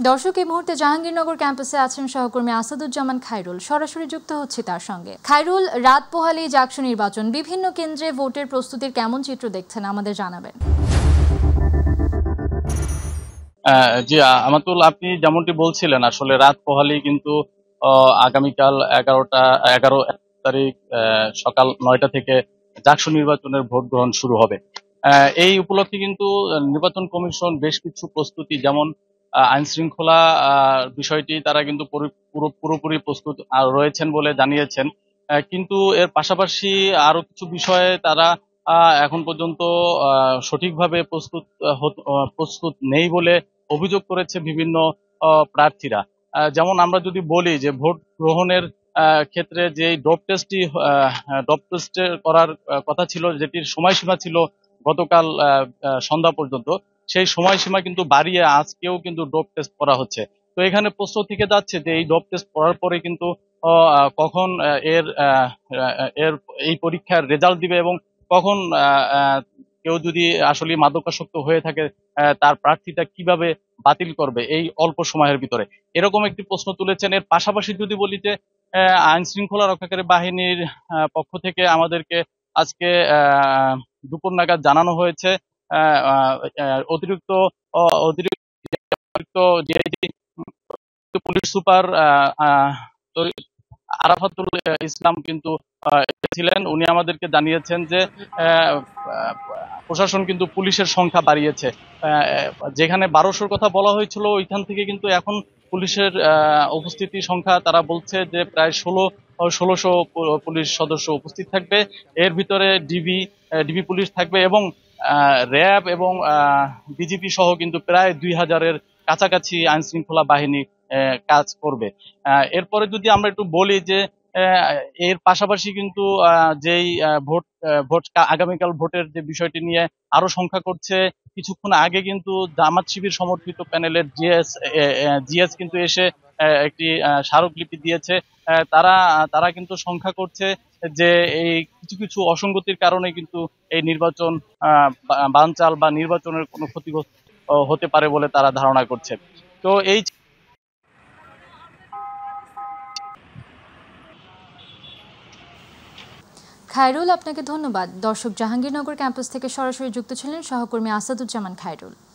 দর্শক এই মুহূর্তে জাহাঙ্গীরনগর ক্যাম্পাসে আছেন সহকর্মী আসাদুজ্জামান খায়রুল। সরাসরি যুক্ত হচ্ছে তার সঙ্গে। খায়রুল, রাত পোহালেই জাকসু নির্বাচন, বিভিন্ন কেন্দ্রে ভোটের প্রস্তুতির কেমন চিত্র দেখছেন আমাদের জানাবেন। জি আমাতুল, আপনি যেমনটি বলছিলেন, আসলে রাত পোহালেই কিন্তু আগামীকাল 11 তারিখ সকাল 9টা থেকে জাকসু নির্বাচনের ভোট গ্রহণ শুরু হবে। এই উপলক্ষে কিন্তু নির্বাচন কমিশন বেশ কিছু প্রস্তুতি, যেমন আইন শৃঙ্খলা বিষয়টি তারা কিন্তু পুরোপুরি প্রস্তুত রয়েছেন বলে জানিয়েছেন। কিন্তু এর পাশাপাশি আরো কিছু বিষয়ে তারা এখন পর্যন্ত সঠিকভাবে প্রস্তুত নেই বলে অভিযোগ করেছে বিভিন্ন প্রার্থীরা। যেমন আমরা যদি বলি যে ভোট গ্রহণের ক্ষেত্রে যে ডোপ টেস্ট করার কথা ছিল, যেটির সময়সীমা ছিল গতকাল সন্ধ্যা পর্যন্ত, সেই সময়সীমা কিন্তু বাড়িয়ে আজকেও কিন্তু ডোপ টেস্ট করা হচ্ছে। তো এখানে প্রশ্ন থেকে যাচ্ছে যে এই ডোপ টেস্ট করার পরে কিন্তু কখন এর এই পরীক্ষার রেজাল্ট দিবে, এবং কখন কেউ যদি আসলে মাদকাসক্ত হয়ে থাকে তার প্রার্থীটা কিভাবে বাতিল করবে এই অল্প সময়ের ভিতরে, এরকম একটি প্রশ্ন তুলেছেন। এর পাশাপাশি যদি বলি যে আইন শৃঙ্খলা রক্ষাকারী বাহিনীর পক্ষ থেকে আমাদেরকে আজকে দুপুর নাগাদ জানানো হয়েছে অতিরিক্ত অতিরিক্ত ডিআইজি পুলিশ সুপার আরাফাতুল ইসলাম কিন্তু ছিলেন। উনি আমাদেরকে জানিয়েছেন যে প্রশাসন কিন্তু পুলিশের সংখ্যা বাড়িয়েছে। যেখানে 1200-র কথা বলা হয়েছিল, ওইখান থেকে কিন্তু এখন পুলিশের উপস্থিতি সংখ্যা তারা বলছে যে প্রায় 1600 পুলিশ সদস্য উপস্থিত থাকবে। এর ভিতরে ডিবি পুলিশ থাকবে, এবং র্যাব এবং বিজিপি সহ কিন্তু প্রায় 2000-এর কাছাকাছি আইন শৃঙ্খলা বাহিনী কাজ করবে। এরপরে যদি আমরা একটু বলি যে এর পাশাপাশি কিন্তু যেই ভোট আগামীকাল ভোটের যে বিষয়টি নিয়ে আরো সংখ্যা করছে, কিছুক্ষণ আগে কিন্তু জামাত শিবির সমর্থিত প্যানেলের জিএস কিন্তু এসে একটি স্মারকলিপি দিয়েছে। তারা কিন্তু সংখ্যা করছে যে এই কিছু কিছু অসঙ্গতির কারণে কিন্তু এই নির্বাচন বানচাল বা নির্বাচনের কোনো ক্ষতিগ্রস্ত হতে পারে বলে তারা ধারণা করছে। তো এই খায়রুল, আপনাকে ধন্যবাদ। দর্শক, জাহাঙ্গীরনগর ক্যাম্পাস থেকে সরাসরি যুক্ত ছিলেন সহকর্মী আসাদুজ্জামান খায়রুল।